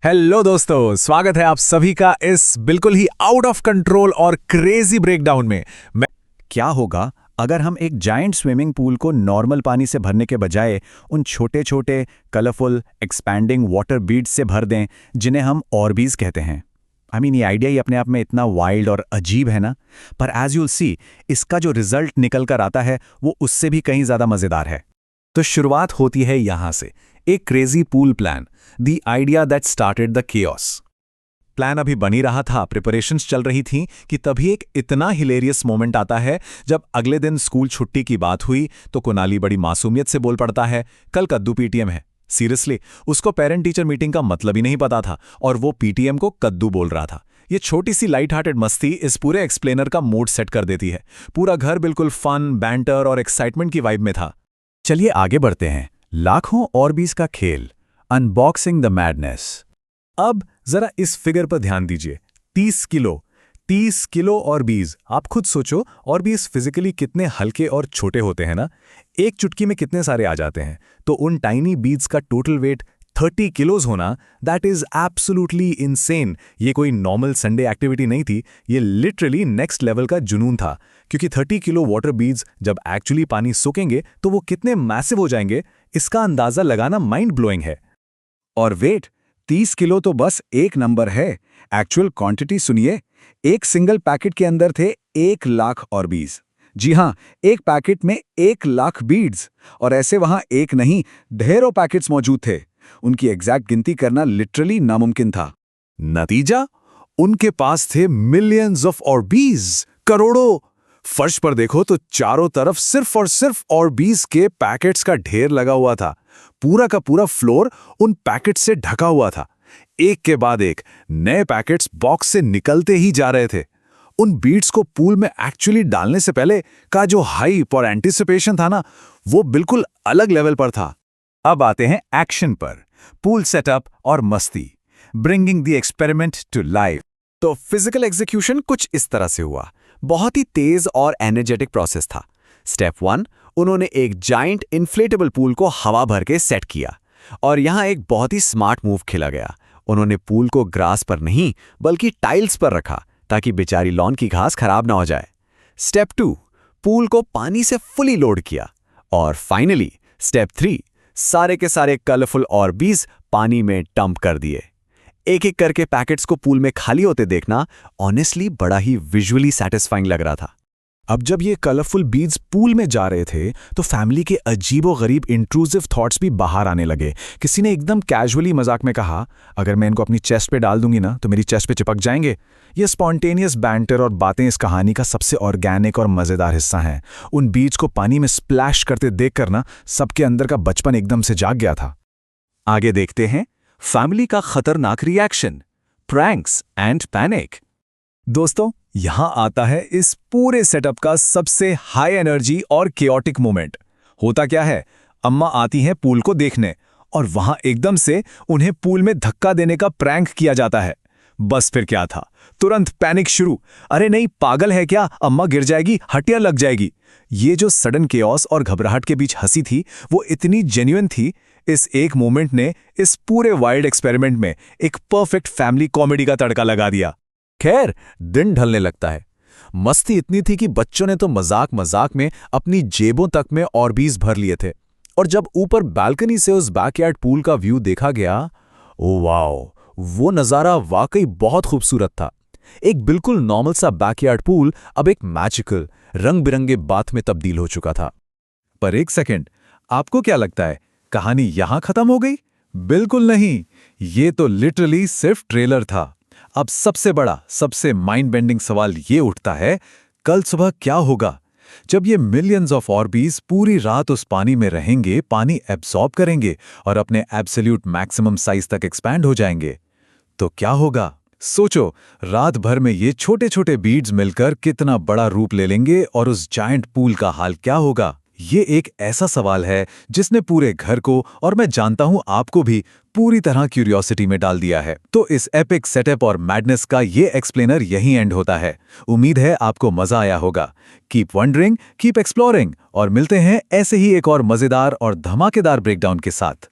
Hello दोस्तों, स्वागत है आप सभी का इस बिल्कुल ही आउट ऑफ कंट्रोल और क्रेजी ब्रेकडाउन में। क्या होगा अगर हम एक जायंट स्विमिंग पूल को नॉर्मल पानी से भरने के बजाय उन छोटे छोटे कलरफुल एक्सपैंडिंग वाटर बीड्स से भर दें जिन्हें हम ऑर्बीज कहते हैं। ये आइडिया ही अपने आप में इतना वाइल्ड और अजीब है ना, पर एज यूल सी इसका जो रिजल्ट निकल कर आता है वो उससे भी कहीं ज़्यादा मज़ेदार है। तो शुरुआत होती है यहां से, एक crazy pool plan, the idea that started the chaos. Plan अभी बनी रहा था, प्रिपरेशंस चल रही थीं कि तभी एक इतना हिलेरियस मोमेंट आता है जब अगले दिन स्कूल छुट्टी की बात हुई तो कुनाली बड़ी मासूमियत से बोल पड़ता है, कल कद्दू पीटीएम है। सीरियसली, उसको पेरेंट टीचर मीटिंग का मतलब ही नहीं पता था और वो पीटीएम को कद्दू बोल रहा था। ये छोटी सी लाइट हार्टेड मस्ती इस पूरे एक्सप्लेनर का मूड सेट कर देती है। पूरा घर बिल्कुल फन, बैंटर और एक्साइटमेंट की वाइब में था। चलिए आगे बढ़ते हैं। लाखों ऑर्बीज का खेल, अनबॉक्सिंग द मैडनेस। अब जरा इस फिगर पर ध्यान दीजिए, 30 किलो ऑर्बीज। आप खुद सोचो, ऑर्बीज फिजिकली कितने हल्के और छोटे होते हैं ना। एक चुटकी में कितने सारे आ जाते हैं। तो उन टाइनी बीड्स का टोटल वेट 30 किलोज होना, दैट इज एब्सोल्युटली इनसेन। ये कोई नॉर्मल संडे एक्टिविटी नहीं थी, ये लिटरली नेक्स्ट लेवल का जुनून था। क्योंकि 30 किलो वाटर बीड्स जब एक्चुअली पानी सोखेंगे तो वो कितने मैसिव हो जाएंगे, इसका अंदाजा लगाना माइंड ब्लोइंग है। और वेट 30 किलो तो बस एक नंबर है, एक्चुअल क्वांटिटी सुनिए। एक सिंगल पैकेट के अंदर थे 1 लाख ऑर्बीज। जी हाँ, एक पैकेट में 1 लाख बीड्स। और ऐसे वहां एक नहीं, ढेरों पैकेट्स मौजूद थे। उनकी एग्जैक्ट गिनती करना लिटरली नामुमकिन था। नतीजा, उनके पास थे मिलियंस ऑफ ऑर्बीज, करोड़ों। फर्श पर देखो तो चारों तरफ सिर्फ और सिर्फ ऑर्बीज के पैकेट्स का ढेर लगा हुआ था। पूरा का पूरा फ्लोर उन पैकेट्स से ढका हुआ था। एक के बाद एक नए पैकेट्स बॉक्स से निकलते ही जा रहे थे। उन बीड्स को पूल में एक्चुअली डालने से पहले का जो हाइप और एंटिसिपेशन था ना, वो बिल्कुल अलग लेवल पर था। अब आते हैं एक्शन पर, पूल सेटअप और मस्ती, bringing the experiment to life. तो फिजिकल एग्जीक्यूशन कुछ इस तरह से हुआ। बहुत ही तेज और एनर्जेटिक प्रोसेस था। स्टेप 1, उन्होंने एक जाइंट इन्फ्लेटेबल पूल को हवा भर के सेट किया। और यहां एक बहुत ही स्मार्ट मूव खेला गया। उन्होंने पूल को ग्रास पर नहीं बल्कि टाइल्स पर रखा ताकि बेचारी लॉन की घास खराब ना हो जाए। स्टेप 2, पूल को पानी से फुली लोड किया। और फाइनली स्टेप 3, सारे के सारे कलरफुल ऑर्बीज पानी में डंप कर दिए। एक एक करके पैकेट्स को पूल में खाली होते देखना ऑनेस्टली बड़ा ही विजुअली सैटिस्फाइंग लग रहा था। अब जब ये कलरफुल बीड्स पूल में जा रहे थे तो फैमिली के अजीबोगरीब इंट्रूसिव थॉट्स भी बाहर आने लगे। किसी ने एकदम कैजुअली मजाक में कहा, अगर मैं इनको अपनी चेस्ट पे डाल दूंगी ना तो मेरी चेस्ट पे चिपक जाएंगे। ये स्पॉन्टेनियस बैंटर और बातें इस कहानी का सबसे ऑर्गेनिक और मजेदार हिस्सा हैं। उन बीड्स को पानी में स्प्लैश करते देखकर ना सबके अंदर का बचपन एकदम से जाग गया था। आगे देखते हैं फैमिली का खतरनाक रिएक्शन, प्रैंक्स एंड पैनिक। दोस्तों, यहां आता है इस पूरे सेटअप का सबसे हाई एनर्जी और केओटिक मोमेंट। होता क्या है, अम्मा आती हैं पूल को देखने और वहां एकदम से उन्हें पूल में धक्का देने का प्रैंक किया जाता है। बस फिर क्या था, तुरंत पैनिक शुरू। अरे नहीं, पागल है क्या, अम्मा गिर जाएगी, हड्डियां लग जाएगी। ये जो सडन केओस और घबराहट के बीच हंसी थी वो इतनी जेन्युइन थी। इस एक मोमेंट ने इस पूरे वाइल्ड एक्सपेरिमेंट में एक परफेक्ट फैमिली कॉमेडी का तड़का लगा दिया। खैर, दिन ढलने लगता है। मस्ती इतनी थी कि बच्चों ने तो मजाक मजाक में अपनी जेबों तक में ऑर्बीज भर लिए थे। और जब ऊपर बालकनी से उस बैकयार्ड पूल का व्यू देखा गया, ओ वाओ, वो नज़ारा वाकई बहुत खूबसूरत था। एक बिल्कुल नॉर्मल सा बैकयार्ड पूल अब एक मैजिकल रंग बिरंगे बाथ में तब्दील हो चुका था। पर एक सेकंड, आपको क्या लगता है कहानी यहां खत्म हो गई? बिल्कुल नहीं, ये तो लिटरली सिर्फ ट्रेलर था। अब सबसे बड़ा, सबसे माइंड बेंडिंग सवाल ये उठता है, कल सुबह क्या होगा जब ये मिलियंस ऑफ ऑर्बीज पूरी रात उस पानी में रहेंगे, पानी एब्सॉर्ब करेंगे और अपने एब्सोल्यूट मैक्सिमम साइज तक एक्सपैंड हो जाएंगे। तो क्या होगा? सोचो, रात भर में ये छोटे छोटे बीड्स मिलकर कितना बड़ा रूप ले लेंगे और उस जायंट पूल का हाल क्या होगा? ये एक ऐसा सवाल है जिसने पूरे घर को, और मैं जानता हूं आपको भी, पूरी तरह क्यूरियोसिटी में डाल दिया है। तो इस एपिक सेटअप और मैडनेस का ये एक्सप्लेनर यहीं एंड होता है। उम्मीद है आपको मजा आया होगा। कीप वंडरिंग, कीप एक्सप्लोरिंग, और मिलते हैं ऐसे ही एक और मजेदार और धमाकेदार ब्रेकडाउन के साथ।